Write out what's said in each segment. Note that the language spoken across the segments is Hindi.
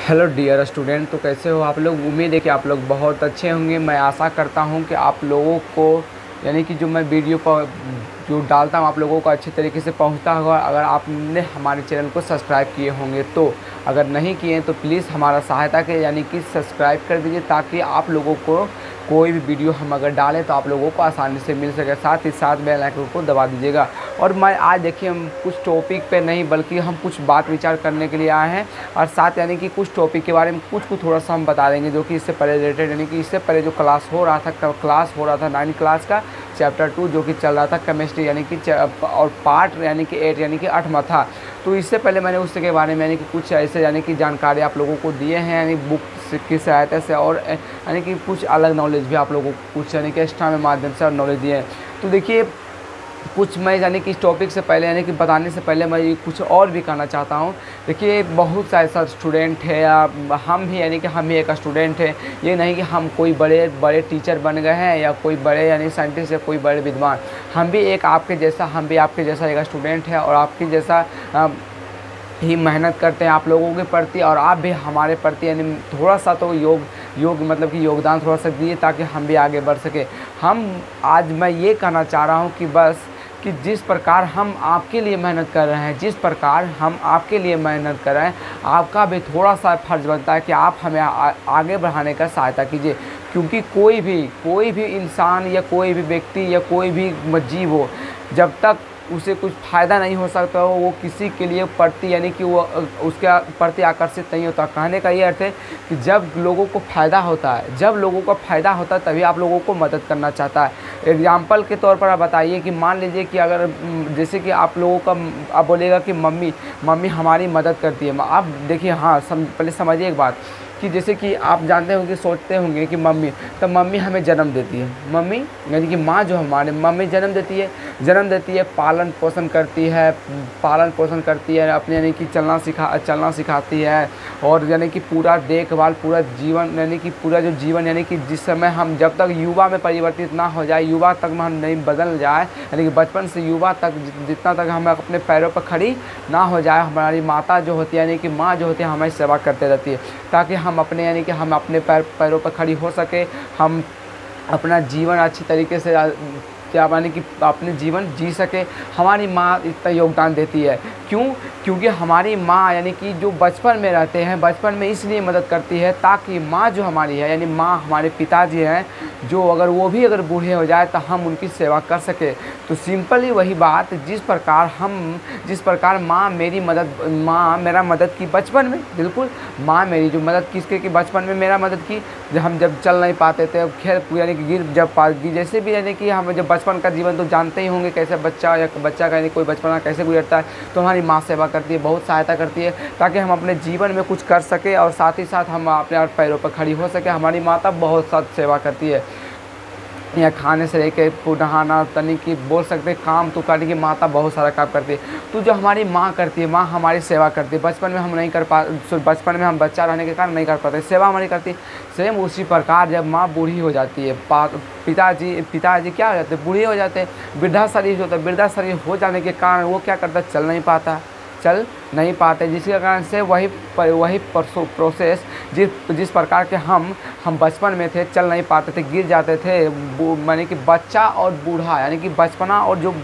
हेलो डियर स्टूडेंट, तो कैसे हो आप लोग। उम्मीद है कि आप लोग बहुत अच्छे होंगे। मैं आशा करता हूं कि आप लोगों को यानी कि जो मैं वीडियो पर जो डालता हूं आप लोगों को अच्छे तरीके से पहुंचता होगा। अगर आपने हमारे चैनल को सब्सक्राइब किए होंगे तो, अगर नहीं किए तो प्लीज़ हमारा सहायता करें यानी कि सब्सक्राइब कर दीजिए, ताकि आप लोगों को कोई भी वीडियो हम अगर डालें तो आप लोगों को आसानी से मिल सके। साथ ही साथ बेल आइकन को दबा दीजिएगा। और मैं आज देखिए हम कुछ टॉपिक पे नहीं बल्कि हम कुछ बात विचार करने के लिए आए हैं, और साथ यानी कि कुछ टॉपिक के बारे में कुछ थोड़ा सा हम बता देंगे जो कि इससे पहले रिलेटेड, यानी कि इससे पहले जो क्लास हो रहा था 9 क्लास का चैप्टर 2 जो कि चल रहा था केमिस्ट्री, यानी कि और पार्ट यानी कि 8 यानी कि 8वां था। तो इससे पहले मैंने उसके बारे में यानी कि कुछ ऐसे यानी कि जानकारी आप लोगों को दिए हैं, यानी बुक की सहायता से, और यानी कि कुछ अलग नॉलेज भी आप लोगों को कुछ यानी कि एक्स्ट्रा में माध्यम से और नॉलेज दिए हैं। तो देखिए कुछ मैं यानी कि इस टॉपिक से पहले यानी कि बताने से पहले मैं कुछ और भी कहना चाहता हूँ। देखिए बहुत सा ऐसा स्टूडेंट है, या हम भी यानी कि हम भी एक स्टूडेंट है। ये नहीं कि हम कोई बड़े बड़े टीचर बन गए हैं या कोई बड़े यानी साइंटिस्ट या कोई बड़े विद्वान। हम भी आपके जैसा एक स्टूडेंट है, और आपके जैसा ही मेहनत करते हैं आप लोगों के प्रति, और आप भी हमारे प्रति यानी थोड़ा सा तो योग मतलब कि योगदान थोड़ा सा दिए, ताकि हम भी आगे बढ़ सके। आज मैं ये कहना चाह रहा हूँ कि बस कि जिस प्रकार हम आपके लिए मेहनत कर रहे हैं, आपका भी थोड़ा सा फर्ज बनता है कि आप हमें आगे बढ़ाने का सहायता कीजिए। क्योंकि कोई भी इंसान या कोई भी व्यक्ति या कोई भी जीव हो, जब तक उसे कुछ फ़ायदा नहीं हो सकता हो, वो किसी के लिए प्रति यानी कि वो उसके प्रति आकर्षित नहीं होता। कहने का ये अर्थ है कि जब लोगों को फ़ायदा होता है तभी आप लोगों को मदद करना चाहता है। एग्जाम्पल के तौर पर आप बताइए कि मान लीजिए कि अगर जैसे कि आप लोगों का आप बोलेगा कि मम्मी हमारी मदद करती है। आप देखिए, हाँ पहले समझिए एक बात कि जैसे कि आप जानते होंगे, सोचते होंगे कि मम्मी हमें जन्म देती है। मम्मी यानी कि माँ जो हमारे मम्मी जन्म देती है, पालन पोषण करती है, अपने यानी कि चलना सिखाती है, और यानी कि पूरा देखभाल, पूरा जीवन यानी कि पूरा जो जीवन यानी कि जिस समय हम जब तक युवा में परिवर्तित ना हो जाए, युवा तक में हम नहीं बदल जाए, यानी कि बचपन से युवा तक जितना तक हम अपने पैरों पर खड़ी ना हो जाए, हमारी माता जो होती है यानी कि माँ जो होती है हमारी सेवा करते रहती है, ताकि हम अपने पैरों पर खड़ी हो सके, हम अपना जीवन अच्छी तरीके से यानी कि अपने जीवन जी सके। हमारी माँ इतना योगदान देती है। क्योंकि हमारी माँ यानी कि जो बचपन में रहते हैं, बचपन में इसलिए मदद करती है ताकि माँ जो हमारी है यानी माँ हमारे पिताजी हैं, जो अगर बूढ़े हो जाए तो हम उनकी सेवा कर सके। तो सिंपली वही बात, जिस प्रकार माँ मेरा मदद की बचपन में, बिल्कुल माँ मेरी जो मदद की बचपन में मेरा मदद की, हम जब चल नहीं पाते थे, खैर यानी कि जैसे भी यानी कि हम जब बचपन का जीवन तो जानते ही होंगे कैसे बच्चा का यानी कोई बचपना कैसे गुजरता है। तो हमारी माँ सेवा करती है, बहुत सहायता करती है, ताकि हम अपने जीवन में कुछ कर सके और साथ ही साथ हम अपने पैरों पर खड़ी हो सके। हमारी माता बहुत साथ सेवा करती है, या खाने से लेकर नहाना तनी की बोल सकते हैं, काम तो करने की माता बहुत सारा काम करती है। तो जो हमारी माँ करती है, माँ हमारी सेवा करती है। बचपन में हम नहीं कर पा बचपन में हम बच्चा रहने के कारण नहीं कर पाते, सेवा हमारी करती है। सेम उसी प्रकार जब माँ बूढ़ी हो जाती है, पिताजी क्या हो जाते हैं, बूढ़े हो जाते हैं, वृद्धा शरीर होता है। वृद्धा शरीर हो जाने के कारण वो क्या करता है, चल नहीं पाते, जिसके कारण से वही प्रोसेस जिस प्रकार के हम बचपन में थे, चल नहीं पाते थे, गिर जाते थे। यानी कि बच्चा और बूढ़ा यानी कि बचपना और जो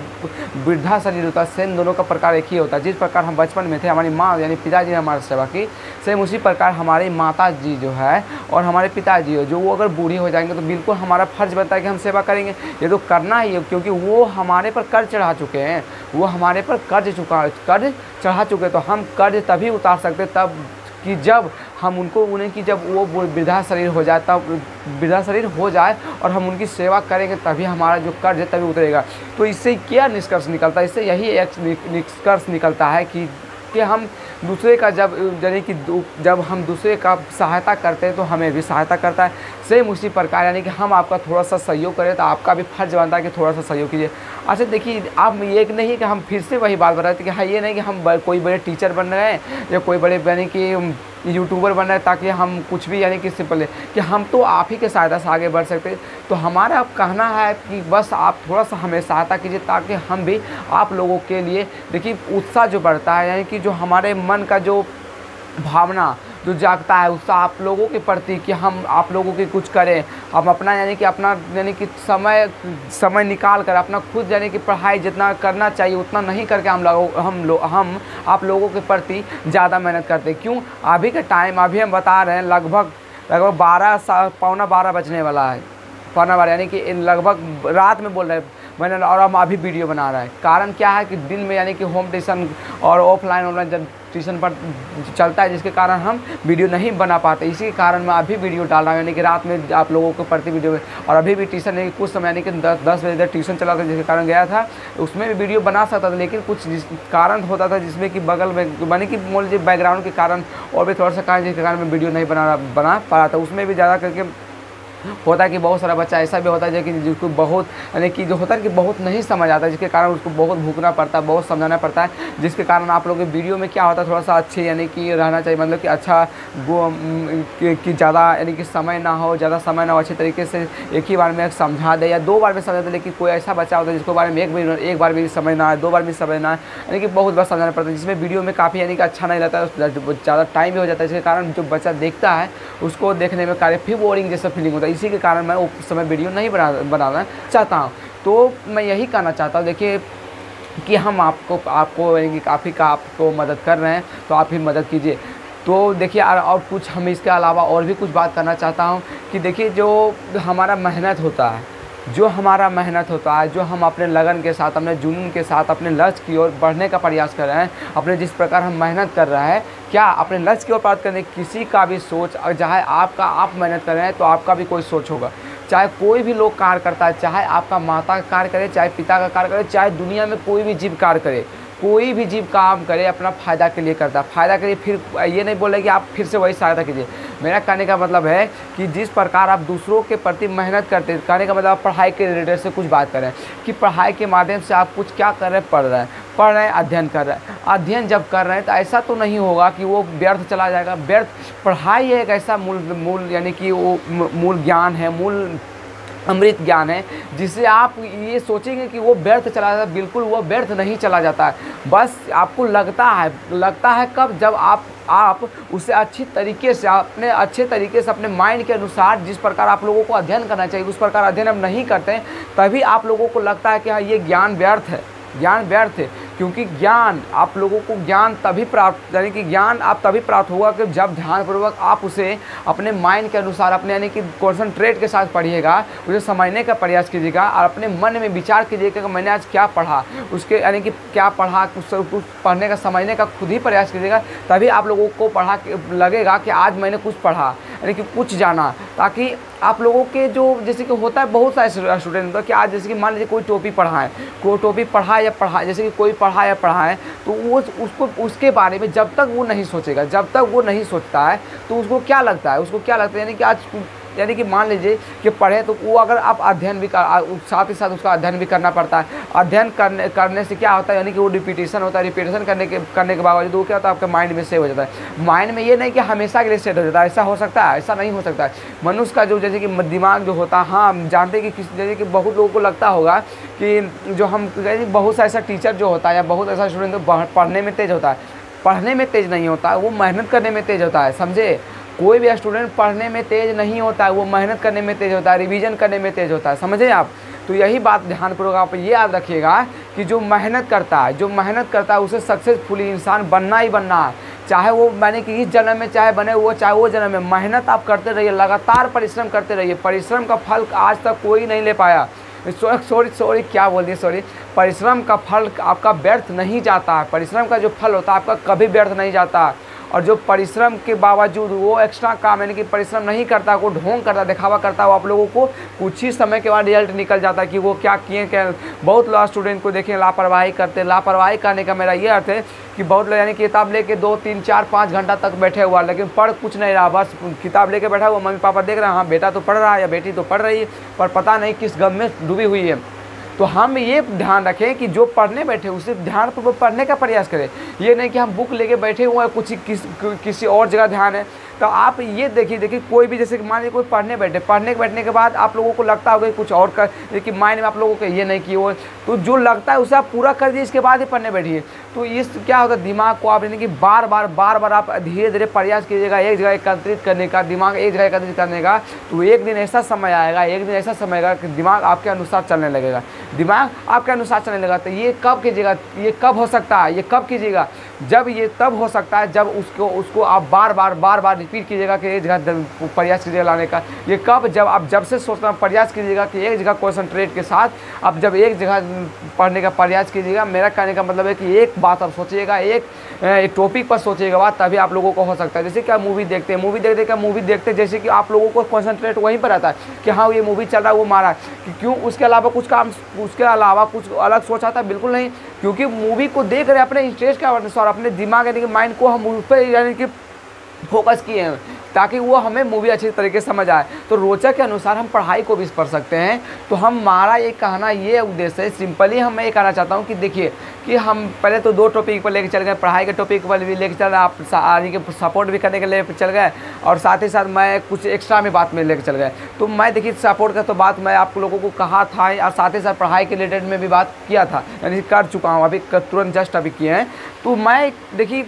वृद्धा शरीर होता है, सेम दोनों का प्रकार एक ही होता है। जिस प्रकार हम बचपन में थे, हमारी माँ यानी पिताजी ने हमारी सेवा की, सेम उसी प्रकार हमारी माता जी जो है और हमारे पिताजी हो, जो वो अगर बूढ़ी हो जाएंगे तो बिल्कुल हमारा फर्ज बनता है कि हम सेवा करेंगे। ये तो करना ही है, क्योंकि वो हमारे पर कर्ज चढ़ा चुके हैं, चढ़ा चुके। तो हम कर्ज तभी उतार सकते तब कि जब हम जब वो वृद्धा शरीर हो जाए और हम उनकी सेवा करेंगे, तभी हमारा जो कर्ज है तभी उतरेगा। तो इससे क्या निष्कर्ष निकलता है, इससे यही एक निष्कर्ष निकलता है कि हम दूसरे का जब हम दूसरे का सहायता करते हैं तो हमें भी सहायता करता है। सेम उसी प्रकार यानी कि हम आपका थोड़ा सा सहयोग करें तो आपका भी फर्ज बनता है कि थोड़ा सा सहयोग कीजिए। अच्छा देखिए, आप ये नहीं कि हम फिर से वही बात बताते कि हाँ, ये नहीं कि हम कोई बड़े टीचर बन रहे हैं या कोई बड़े यानी कि यूट्यूबर बन रहे हैं ताकि हम कुछ भी यानी कि सिंपल है कि हम तो आप ही के सहायता से आगे बढ़ सकते हैं। तो हमारा अब कहना है कि बस आप थोड़ा सा हमें सहायता कीजिए, ताकि हम भी आप लोगों के लिए देखिए उत्साह जो बढ़ता है, यानी कि जो हमारे मन का जो भावना जो जागता है उसका आप लोगों के प्रति कि हम आप लोगों के कुछ करें, हम अपना यानी कि समय निकाल कर अपना खुद यानी कि पढ़ाई जितना करना चाहिए उतना नहीं करके हम आप लोगों के प्रति ज़्यादा मेहनत करते हैं। क्यों? अभी का टाइम अभी हम बता रहे हैं लगभग 12 बजने वाला है, पौना 12 यानी कि लगभग रात में बोल रहे हैं मैंने, और हम अभी वीडियो बना रहा है। कारण क्या है कि दिन में यानी कि होम ट्यूशन और ऑनलाइन जब ट्यूशन पर चलता है जिसके कारण हम वीडियो नहीं बना पाते, इसी के कारण मैं अभी वीडियो डाल रहा हूँ यानी कि रात में आप लोगों को प्रति वीडियो में। और अभी भी ट्यूशन यानी कुछ समय यानी कि 10 बजे तक ट्यूशन चला था जिसके कारण गया था, उसमें भी वीडियो बना सकता था लेकिन कुछ कारण होता था जिसमें कि बगल में यानी कि मान लीजिए बैकग्राउंड के कारण और भी थोड़ा सा कारण जिसके कारण मैं वीडियो नहीं बना पा रहा था। उसमें भी ज़्यादा करके होता है कि बहुत सारा बच्चा ऐसा भी होता है कि जिसको बहुत यानी कि जो होता है कि बहुत नहीं समझ आता है, जिसके कारण उसको बहुत भूखना पड़ता है, बहुत समझाना पड़ता है, जिसके कारण आप लोगों के वीडियो में क्या होता है थोड़ा सा अच्छे यानी कि रहना चाहिए, मतलब कि अच्छा वो कि ज़्यादा यानी कि समय ना हो, ज़्यादा समय ना हो, अच्छे तरीके से एक ही बार में समझा दे या 2 बार में समझा दे। लेकिन कोई ऐसा बच्चा होता है जिसको बारे में एक बार भी समझना है, 2 बार भी समझना है, यानी कि बहुत बार समझाना पड़ता है, जिसमें वीडियो में काफ़ी यानी कि अच्छा नहीं लगता है, ज़्यादा टाइम भी हो जाता है, जिसके कारण जो बच्चा देखता है उसको देखने में काफ़ी बोरिंग जैसा फीलिंग होता है। इसी के कारण मैं उस समय वीडियो नहीं बनाना चाहता हूँ। तो मैं यही कहना चाहता हूँ देखिए कि हम आपको यानी कि काफ़ी का आपको मदद कर रहे हैं तो आप ही मदद कीजिए। तो देखिए और कुछ हम इसके अलावा और भी कुछ बात करना चाहता हूँ कि देखिए जो हमारा मेहनत होता है, जो हम अपने लगन के साथ, अपने जुनून के साथ अपने लक्ष्य की ओर बढ़ने का प्रयास कर रहे हैं, अपने जिस प्रकार हम मेहनत कर रहे हैं, क्या अपने लक्ष्य की ओर प्राप्त करने किसी का भी सोच, चाहे आपका आप मेहनत कर रहे हैं तो आपका भी कोई सोच होगा। चाहे कोई भी लोग कार्य करता है, चाहे आपका माता का कार्य करे, चाहे पिता का कार्य करे, चाहे दुनिया में कोई भी जीव कार्य करे, कोई भी जीव काम करे अपना फ़ायदा के लिए करता है, फ़ायदा के लिए। फिर ये नहीं बोल रहे कि आप फिर से वही सहायता कीजिए। मेरा कहने का मतलब है कि जिस प्रकार आप दूसरों के प्रति मेहनत करते हैं, कहने का मतलब आप पढ़ाई के रिलेटेड से कुछ बात करें कि पढ़ाई के माध्यम से आप कुछ क्या कर रहे हैं, पढ़ रहे हैं, अध्ययन कर रहे हैं। अध्ययन जब कर रहे हैं तो ऐसा तो नहीं होगा कि वो व्यर्थ चला जाएगा। व्यर्थ पढ़ाई एक ऐसा मूल यानी कि वो मूल ज्ञान है, मूल अमृत ज्ञान है, जिसे आप ये सोचेंगे कि वो व्यर्थ चला जाता है, बिल्कुल वो व्यर्थ नहीं चला जाता है। बस आपको लगता है कब, जब आप उसे अच्छे तरीके से अपने माइंड के अनुसार जिस प्रकार आप लोगों को अध्ययन करना चाहिए उस प्रकार अध्ययन आप नहीं करते हैं, तभी आप लोगों को लगता है कि हाँ ये ज्ञान व्यर्थ है। क्योंकि ज्ञान आप लोगों को ज्ञान तभी प्राप्त यानी कि ज्ञान आप तभी प्राप्त होगा कि जब ध्यानपूर्वक आप उसे अपने माइंड के अनुसार अपने यानी कि कॉन्सनट्रेट के साथ पढ़िएगा, उसे समझने का प्रयास कीजिएगा और अपने मन में विचार कीजिएगा कि मैंने आज क्या पढ़ा, उसके यानी कि क्या पढ़ा, कुछ पढ़ने का समझने का खुद ही प्रयास कीजिएगा। तभी आप लोगों को पढ़ा लगेगा कि आज मैंने कुछ पढ़ा यानी कि कुछ जाना। ताकि आप लोगों के जो जैसे कि होता है बहुत सारे स्टूडेंट होता है कि आज जैसे कि मान लीजिए कोई टॉपिक पढ़ाए जैसे कि कोई पढ़ा या पढ़ाए तो वो उसको उसके बारे में जब तक वो नहीं सोचेगा, जब तक वो नहीं सोचता है तो उसको क्या लगता है यानी कि आज यानी कि मान लीजिए कि पढ़े तो वो अगर आप अध्ययन भी साथ ही साथ उसका अध्ययन भी करना पड़ता है। अध्ययन करने से क्या होता है यानी कि वो रिपीटेशन होता है, रिपीटेशन करने के बावजूद वो क्या होता है आपके माइंड में सेव हो जाता है। माइंड में ये नहीं कि हमेशा के लिए सेट हो जाता है, ऐसा हो सकता है, ऐसा नहीं हो सकता है। मनुष्य का जो जैसे कि दिमाग जो होता है, हाँ हम जानते हैं कि जैसे कि बहुत लोगों को लगता होगा कि जो हम बहुत सा ऐसा टीचर जो होता है या बहुत ऐसा स्टूडेंट पढ़ने में तेज होता है, पढ़ने में तेज नहीं होता है, वो मेहनत करने में तेज होता है। समझे, कोई भी स्टूडेंट पढ़ने में तेज नहीं होता है, वो मेहनत करने में तेज होता है, रिवीजन करने में तेज होता है। समझे आप? तो यही बात ध्यानपूर्वक आप ये याद रखिएगा कि जो मेहनत करता है उसे सक्सेसफुल इंसान बनना ही बनना है। चाहे वो मैंने कि इस जन्म में चाहे बने वो चाहे वो जन्म में, मेहनत आप करते रहिए, लगातार परिश्रम करते रहिए। परिश्रम का फल आज तक कोई नहीं ले पाया। परिश्रम का फल आपका व्यर्थ नहीं जाता है। परिश्रम का जो फल होता है आपका कभी व्यर्थ नहीं जाता। और जो परिश्रम के बावजूद वो एक्स्ट्रा काम यानी कि परिश्रम नहीं करता, वो ढोंग करता, दिखावा करता, वो आप लोगों को कुछ ही समय के बाद रिजल्ट निकल जाता है कि वो क्या किए। क्या बहुत लोग स्टूडेंट को देखें लापरवाही करते। लापरवाही करने का मेरा ये अर्थ है कि बहुत लोग यानी किताब लेके 2, 3, 4, 5 घंटा तक बैठे हुआ, लेकिन पढ़ कुछ नहीं रहा, बस किताब लेके बैठा हुआ, मम्मी पापा देख रहे हैं, हाँ बेटा तो पढ़ रहा है या बेटी तो पढ़ रही है, पर पता नहीं किस गम में डूबी हुई है। तो हम ये ध्यान रखें कि जो पढ़ने बैठे उसे ध्यानपूर्वक पढ़ने का प्रयास करें। ये नहीं कि हम बुक लेके बैठे हुए हैं, किसी और जगह ध्यान है। तो आप ये देखिए कोई भी, जैसे कि मान लीजिए कोई बैठने के बाद आप लोगों को लगता होगा कि कुछ और कर, लेकिन माइंड में आप लोगों को ये नहीं कि वो, तो जो लगता है उसे आप पूरा कर दीजिए, इसके बाद ही पढ़ने बैठिए। तो इस क्या होता है, दिमाग को आप यानी कि बार बार आप धीरे धीरे प्रयास कीजिएगा एक जगह एकत्रित करने का, दिमाग एक जगह एकत्रित करने का। तो एक दिन ऐसा समय आएगा कि दिमाग आपके अनुसार चलने लगेगा, दिमाग आपके अनुसार चलने लगेगा। तो ये कब कीजिएगा, ये कब हो सकता है, ये कब कीजिएगा, जब ये तब हो सकता है जब उसको आप बार बार रिपीट कीजिएगा कि एक जगह प्रयास कीजिएगा लाने का। ये कब, जब आप जब से सोचना प्रयास कीजिएगा कि एक जगह कॉन्सेंट्रेट के साथ आप जब एक जगह पढ़ने का प्रयास कीजिएगा। मेरा कहने का मतलब है कि एक बात आप सोचिएगा, एक टॉपिक पर सोचिएगा बात, तभी आप लोगों को हो सकता है। जैसे कि आप मूवी देखते जैसे कि आप लोगों को कॉन्सेंट्रेट वहीं पर रहता है कि हाँ ये मूवी चल रहा है, वो मारा कि क्यों, उसके अलावा कुछ अलग सोच आता है, बिल्कुल नहीं। क्योंकि मूवी को देख रहे अपने इंटरेस्ट के अनुसार, अपने दिमाग यानी कि माइंड को हम उस पर यानी कि फोकस किए हैं ताकि वो हमें मूवी अच्छी तरीके से समझ आए। तो रोचक के अनुसार हम पढ़ाई को भी पढ़ सकते हैं। तो हमारा ये कहना ये उद्देश्य है, सिंपली हम ये कहना चाहता हूँ कि देखिए कि हम पहले तो 2 टॉपिक पर लेके चल गए, पढ़ाई के टॉपिक पर भी लेके चल रहे, आप आगे के सपोर्ट भी करने के लिए चल गए, और साथ ही साथ मैं कुछ एक्स्ट्रा में बात में लेके चल गए। तो मैं देखिए सपोर्ट का तो बात मैं आप लोगों को कहा था, और साथ ही साथ पढ़ाई के रिलेटेड में भी बात किया था, यानी कर चुका हूँ अभी, तुरंत जस्ट अभी किए हैं। तो मैं देखिए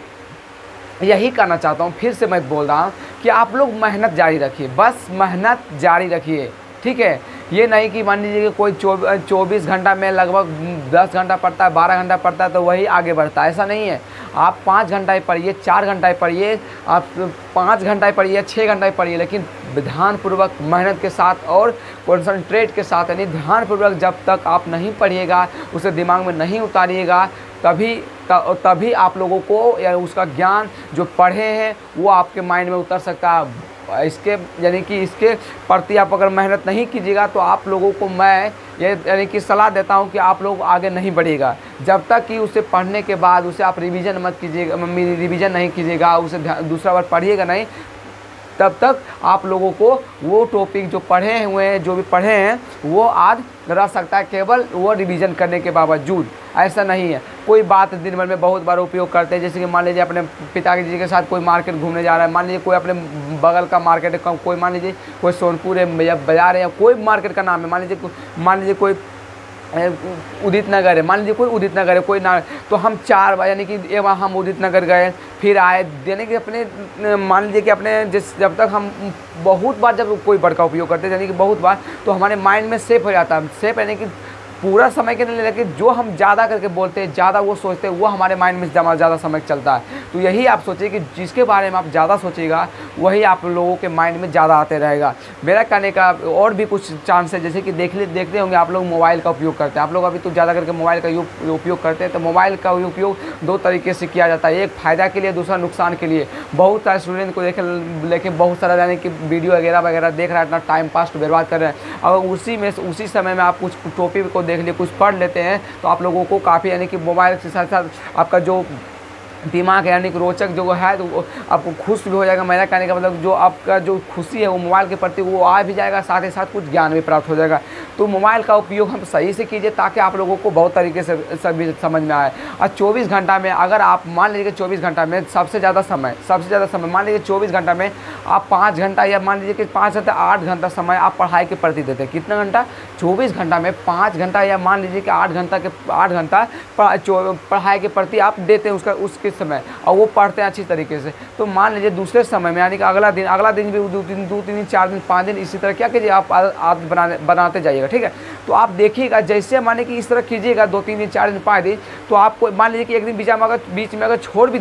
यही कहना चाहता हूँ, फिर से मैं बोल रहा हूँ कि आप लोग मेहनत जारी रखिए, बस मेहनत जारी रखिए, ठीक है। ये नहीं कि मान लीजिए कि कोई 24 घंटा में लगभग 10 घंटा पढ़ता है, 12 घंटा पढ़ता है तो वही आगे बढ़ता है, ऐसा नहीं है। आप 5 घंटा ही पढ़िए, 4 घंटा ही पढ़िए, आप 5 घंटा ही पढ़िए, 6 घंटा ही पढ़िए, लेकिन ध्यानपूर्वक मेहनत के साथ और कॉन्सनट्रेट के साथ, यानी ध्यानपूर्वक जब तक आप नहीं पढ़िएगा, उसे दिमाग में नहीं उतारिएगा, तभी आप लोगों को या उसका ज्ञान जो पढ़े हैं वो आपके माइंड में उतर सकता है। इसके यानी कि इसके प्रति आप अगर मेहनत नहीं कीजिएगा तो आप लोगों को मैं ये यानी कि सलाह देता हूं कि आप लोग आगे नहीं बढ़िएगा जब तक कि उसे पढ़ने के बाद उसे आप रिवीजन मत कीजिएगा, रिवीजन नहीं कीजिएगा, उसे दूसरा बार पढ़िएगा नहीं, तब तक आप लोगों को वो टॉपिक जो पढ़े हुए हैं, जो भी पढ़े हैं वो आज रह सकता है, केवल वो रिवीजन करने के बावजूद। ऐसा नहीं है, कोई बात दिन भर में बहुत बार उपयोग करते हैं। जैसे कि मान लीजिए अपने पिताजी के साथ कोई मार्केट घूमने जा रहा है, मान लीजिए कोई अपने बगल का मार्केट है, कोई मान लीजिए कोई सोनपुर है या बाजार है या कोई मार्केट का नाम है, मान लीजिए कोई उदित नगर है, मान लीजिए कोई उदित नगर है, कोई ना, तो हम 4 बार यानी कि हम उदित नगर गए, फिर आए, यानी कि अपने मान लीजिए कि अपने जब तक हम बहुत बार जब कोई वर्ड का उपयोग करते हैं यानी कि बहुत बार, तो हमारे माइंड में सेव हो जाता है। सेव यानी कि पूरा समय के नहीं, लेकिन जो हम ज़्यादा करके बोलते हैं, ज़्यादा वो सोचते हैं, वो हमारे माइंड में ज़्यादा समय चलता है। तो यही आप सोचिए कि जिसके बारे में आप ज़्यादा सोचिएगा वही आप लोगों के माइंड में ज़्यादा आते रहेगा। मेरा कहने का और भी कुछ चांस है, जैसे कि देखते होंगे आप लोग मोबाइल का उपयोग करते हैं, आप लोग अभी तो ज़्यादा करके मोबाइल का उपयोग करते हैं। तो मोबाइल का उपयोग 2 तरीके से किया जाता है, एक फ़ायदा के लिए, दूसरा नुकसान के लिए। बहुत सारे स्टूडेंट को लेके बहुत सारा यानी कि वीडियो वगैरह देख रहा है, अपना टाइम पास बर्बाद कर रहे हैं। अगर उसी समय में आप कुछ टॉपिक को देख लिए, कुछ पढ़ लेते हैं, तो आप लोगों को काफ़ी यानी कि मोबाइल के साथ साथ आपका जो दिमाग है यानी कि रोचक जो है तो आपको खुश भी हो जाएगा। मेरा कहने का मतलब जो आपका जो खुशी है वो मोबाइल के प्रति वो आ भी जाएगा, साथ ही साथ कुछ ज्ञान भी प्राप्त हो जाएगा। तो मोबाइल का उपयोग हम सही से कीजिए ताकि आप लोगों को बहुत तरीके से सभी समझ में आए। और 24 घंटा में अगर आप मान लीजिए 24 घंटा में सबसे ज़्यादा समय मान लीजिए 24 घंटा में आप 5 घंटा या मान लीजिए कि 5 से 8 घंटा समय आप पढ़ाई के प्रति देते हैं। कितना घंटा? 24 घंटा में 5 घंटा या मान लीजिए कि 8 घंटा पढ़ाई के प्रति आप देते हैं उसके समय, और वो पढ़ते हैं अच्छी तरीके से। तो मान लीजिए दूसरे समय में यानी कि अगला दिन भी 2 दिन 4 दिन 5 दिन इसी तरह क्या कीजिए आप आदत बनाते जाइएगा, ठीक है। तो आप देखिएगा जैसे माने कि इस तरह कीजिएगा 2-3 दिन 4 दिन 5 दिन, तो आपको मान लीजिए कि एक दिन बीच में अगर छोड़ भी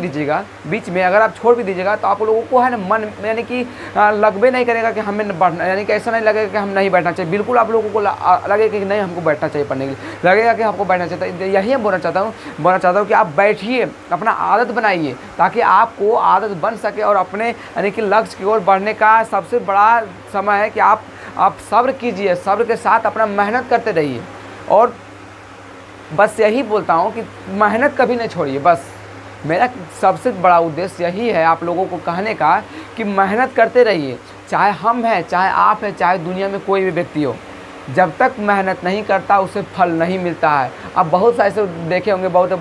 दीजिएगा, तो आप लोगों को है ना मन यानी कि लगभे नहीं करेगा कि हमें बढ़ना, यानी कि ऐसा नहीं लगेगा कि हम नहीं बैठना चाहिए। बिल्कुल आप लोगों को लगेगा कि नहीं हमको बैठना चाहिए पढ़ने के लिए, लगेगा कि आपको बैठना चाहिए। यही हम बोलना चाहता हूँ कि आप बैठिए, अपना आदत बनाइए ताकि आपको आदत बन सके और अपने यानी कि लक्ष्य की ओर बढ़ने का सबसे बड़ा समय है कि आप सब्र कीजिए, सब्र के साथ अपना मेहनत करते रहिए। और बस यही बोलता हूँ कि मेहनत कभी नहीं छोड़िए। बस मेरा सबसे बड़ा उद्देश्य यही है आप लोगों को कहने का कि मेहनत करते रहिए, चाहे हम हैं, चाहे आप हैं, चाहे दुनिया में कोई भी व्यक्ति हो। जब तक मेहनत नहीं करता उसे फल नहीं मिलता है। अब बहुत सारे ऐसे देखे होंगे, बहुत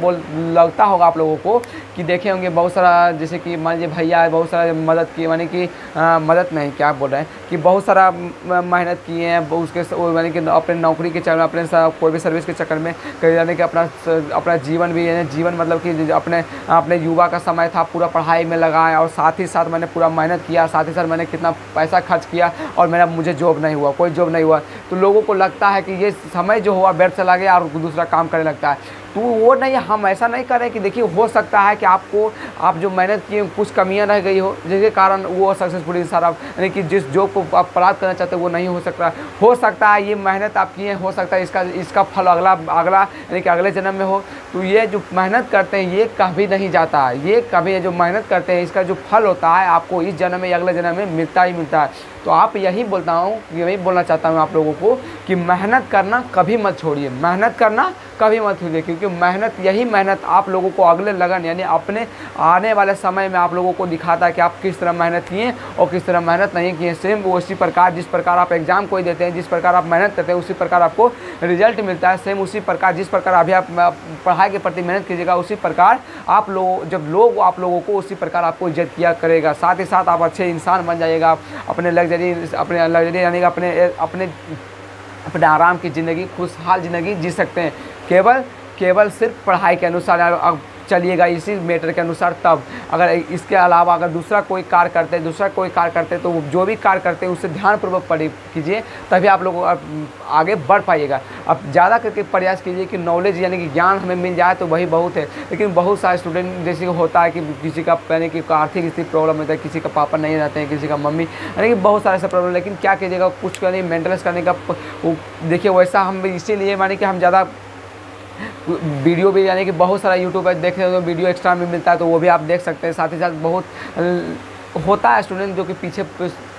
लगता होगा आप लोगों को कि देखे होंगे बहुत सारा, जैसे कि मान लीजिए भैया बहुत सारा मदद की, माने कि मदद नहीं, क्या बोल रहे हैं कि बहुत सारा मेहनत किए हैं उसके माने कि अपने नौकरी के चक्कर में, अपने कोई भी सर्विस के चक्कर में, कहीं यानी कि अपना जीवन भी है, जीवन मतलब कि अपने युवा का समय था पूरा पढ़ाई में लगाया, और साथ ही साथ मैंने पूरा मेहनत किया, साथ ही साथ मैंने कितना पैसा खर्च किया और मुझे जॉब नहीं हुआ, कोई जॉब नहीं हुआ। तो लोगों को लगता है कि ये समय जो हुआ व्यर्थ चला गया और दूसरा काम करने लगता है। तो वो नहीं, हम ऐसा नहीं करें कि देखिए हो सकता है कि आप जो मेहनत किए कुछ कमियां रह गई हो जिसके कारण वो सक्सेसफुल इंसान आप यानी कि जिस जॉब को आप प्राप्त करना चाहते हो वो नहीं हो सकता है ये मेहनत आप किए, हो सकता है इसका फल अगला यानी कि अगले जन्म में हो। तो ये जो मेहनत करते हैं ये कभी नहीं जाता है, ये कभी जो मेहनत करते हैं इसका जो फल होता है आपको इस जन्म में या अगले जन्म में मिलता ही मिलता है। तो आप यही बोलना चाहता हूँ आप लोगों को कि मेहनत करना कभी मत छोड़िए, मेहनत करना कभी मत छोड़िए, क्योंकि यही मेहनत आप लोगों को अगले लगन यानी अपने आने वाले समय में आप लोगों को दिखाता है कि आप किस तरह मेहनत किए और किस तरह मेहनत नहीं किए। सेम उसी प्रकार जिस प्रकार आप एग्जाम कोई देते हैं, जिस प्रकार आप मेहनत करते हैं उसी प्रकार आपको रिजल्ट मिलता है। सेम उसी प्रकार जिस प्रकार अभी आप पढ़ाई के प्रति मेहनत कीजिएगा उसी प्रकार आप लोग आप लोगों को उसी प्रकार आपको इज्जत किया करेगा। साथ ही साथ आप अच्छे इंसान बन जाइएगा, आप अपने लग्जरी यानी कि अपने आराम की ज़िंदगी, खुशहाल ज़िंदगी जी सकते हैं। केवल सिर्फ पढ़ाई के अनुसार चलिएगा, इसी मैटर के अनुसार। तब अगर इसके अलावा अगर दूसरा कोई कार्य करते तो जो भी कार्य करते हैं उससे ध्यानपूर्वक कीजिए, तभी आप लोग आगे बढ़ पाइएगा। अब ज़्यादा करके प्रयास कीजिए कि नॉलेज यानी कि ज्ञान हमें मिल जाए तो वही बहुत है। लेकिन बहुत सारे स्टूडेंट जैसे होता है कि किसी का यानी कि आर्थिक स्थिति प्रॉब्लम होता है, किसी का पापा नहीं रहते हैं, किसी का मम्मी, यानी कि बहुत सारे ऐसे प्रॉब्लम। लेकिन क्या कीजिएगा, कुछ करने मेंटेनेंस करने का देखिए वैसा हम इसीलिए माने कि हम ज़्यादा वीडियो भी यानी कि बहुत सारा यूट्यूब पर देख रहे हो तो वीडियो एक्स्ट्रा में मिलता है तो वो भी आप देख सकते हैं। साथ ही साथ बहुत होता है स्टूडेंट जो कि पीछे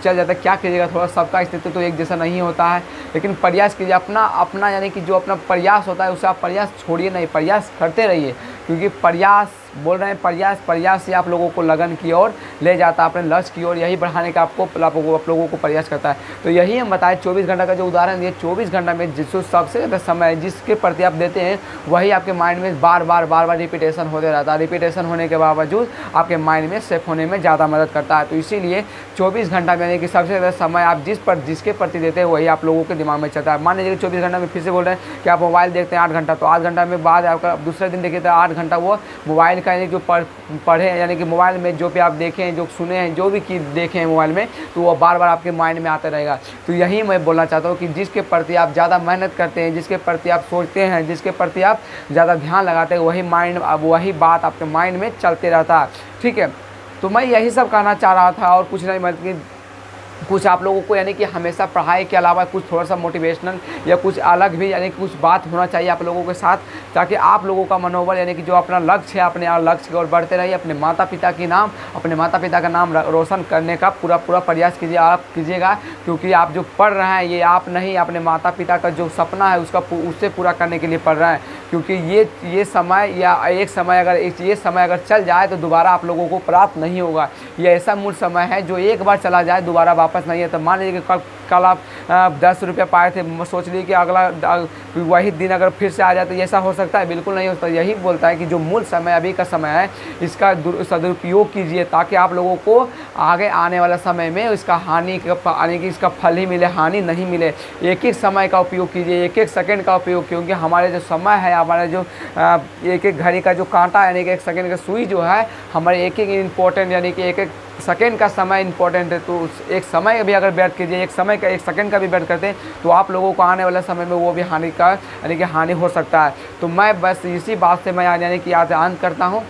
चल जाता है। क्या कीजिएगा, थोड़ा सबका स्थिति तो एक जैसा नहीं होता है, लेकिन प्रयास कीजिए अपना यानी कि जो अपना प्रयास होता है उससे आप प्रयास छोड़िए नहीं, प्रयास करते रहिए, क्योंकि प्रयास बोल रहे हैं प्रयास से आप लोगों को लगन की ओर ले जाता है, अपने लक्ष्य की ओर यही बढ़ाने का आप लोगों को प्रयास करता है। तो यही हम बताएं 24 घंटा का जो उदाहरण दिए, 24 घंटा में जिसको सबसे ज़्यादा समय जिसके प्रति आप देते हैं वही आपके माइंड में बार बार रिपीटेशन होते रहता है। रिपीटेशन होने के बावजूद आपके माइंड में सेफ होने में ज़्यादा मदद करता है। तो इसीलिए 24 घंटा में यानी कि सबसे ज़्यादा समय आप जिसके प्रति देते हैं वही आप लोगों के दिमाग में चलता है। मान लीजिए 24 घंटा में फिर से बोल रहे हैं कि आप मोबाइल देखते हैं 8 घंटा, तो 8 घंटा में बाद आपका दूसरे दिन देखिए तो 8 घंटा वो मोबाइल का यानी जो पढ़े यानी कि मोबाइल में जो भी आप देखें, जो सुने हैं, जो भी की देखें हैं मोबाइल में, तो वो बार बार आपके माइंड में आता रहेगा। तो यही मैं बोलना चाहता हूँ कि जिसके प्रति आप ज़्यादा मेहनत करते हैं, जिसके प्रति आप सोचते हैं, जिसके प्रति आप ज़्यादा ध्यान लगाते हैं वही बात आपके माइंड में चलते रहता है। ठीक है, तो मैं यही सब कहना चाह रहा था और कुछ नहीं, मतलब कि कुछ आप लोगों को यानी कि हमेशा पढ़ाई के अलावा कुछ थोड़ा सा मोटिवेशनल या कुछ अलग भी यानी कि कुछ बात होना चाहिए आप लोगों के साथ, ताकि आप लोगों का मनोबल यानी कि जो अपना लक्ष्य है अपने लक्ष्य की ओर बढ़ते रहिए। अपने माता पिता का नाम रोशन करने का पूरा प्रयास कीजिएगा, क्योंकि आप जो पढ़ रहे हैं ये आप नहीं, अपने माता पिता का जो सपना है उससे पूरा करने के लिए पढ़ रहे हैं। क्योंकि ये समय अगर चल जाए तो दोबारा आप लोगों को प्राप्त नहीं होगा। ये ऐसा मूल समय है जो एक बार चला जाए दोबारा वापस नहीं है। तो मान लीजिए कि कल आप 10 रुपये पाए थे, सोच लीजिए कि अगला वही दिन अगर फिर से आ जाए तो ऐसा हो सकता है? बिल्कुल नहीं होता। यही बोलता है कि जो मूल समय अभी का समय है इसका सदुपयोग कीजिए, ताकि आप लोगों को आगे आने वाला समय में इसका इसका फल ही मिले, हानि नहीं मिले। एक एक समय का उपयोग कीजिए, एक एक सेकंड का उपयोग, क्योंकि हमारे जो समय है, हमारे जो एक एक घड़ी का जो कांटा यानी कि एक सेकंड का सुई जो है, हमारे एक एक इम्पोर्टेंट यानी कि एक एक सेकंड का समय इंपॉर्टेंट है। तो एक समय भी अगर व्यर्थ कीजिए, एक सेकंड का भी व्यर्थ करते हैं तो आप लोगों को आने वाले समय में वो भी हानि हो सकता है। तो मैं बस इसी बात से मैं यानी कि आज अंत करता हूँ।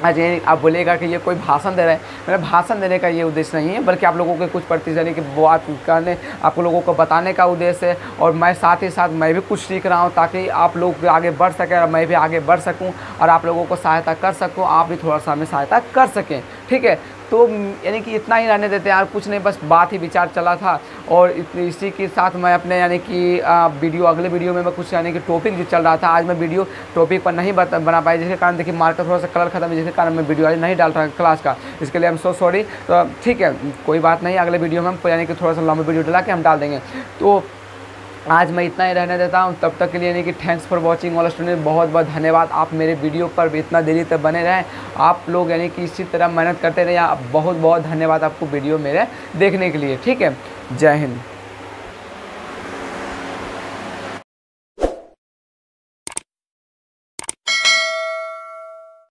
आज आप बोलेगा कि ये कोई भाषण दे रहा है, मेरा भाषण देने का ये उद्देश्य नहीं है, बल्कि आप लोगों के कुछ प्रतिजनी की बात करने, आप लोगों को बताने का उद्देश्य है। और मैं साथ ही साथ मैं भी कुछ सीख रहा हूँ, ताकि आप लोग आगे बढ़ सकें और मैं भी आगे बढ़ सकूँ और आप लोगों को सहायता कर सकूँ, आप भी थोड़ा सा हमें सहायता कर सकें। ठीक है, तो यानी कि इतना ही रहने देते हैं यार, कुछ नहीं, बस बात ही विचार चला था। और इसी के साथ मैं अपने यानी कि अगले वीडियो में मैं कुछ यानी कि टॉपिक जो चल रहा था, आज मैं वीडियो टॉपिक पर नहीं बना पाई, जिसके कारण देखिए मार्केट थोड़ा सा कलर खत्म है, जिसके कारण मैं वीडियो आज नहीं डाल रहा क्लास का। इसके लिए आई एम सो सॉरी। तो ठीक है, कोई बात नहीं, अगले वीडियो में हम यानी कि थोड़ा सा लंबा वीडियो डला के हम डाल देंगे। तो आज मैं इतना ही रहने देता हूँ, तब तक के लिए यानी कि thanks for watching all student, बहुत बहुत धन्यवाद। आप मेरे वीडियो पर इतना देरी तक बने रहें, आप लोग यानी कि इसी तरह मेहनत करते रहें। बहुत बहुत धन्यवाद आपको वीडियो मेरे देखने के लिए। ठीक है, जय हिंद।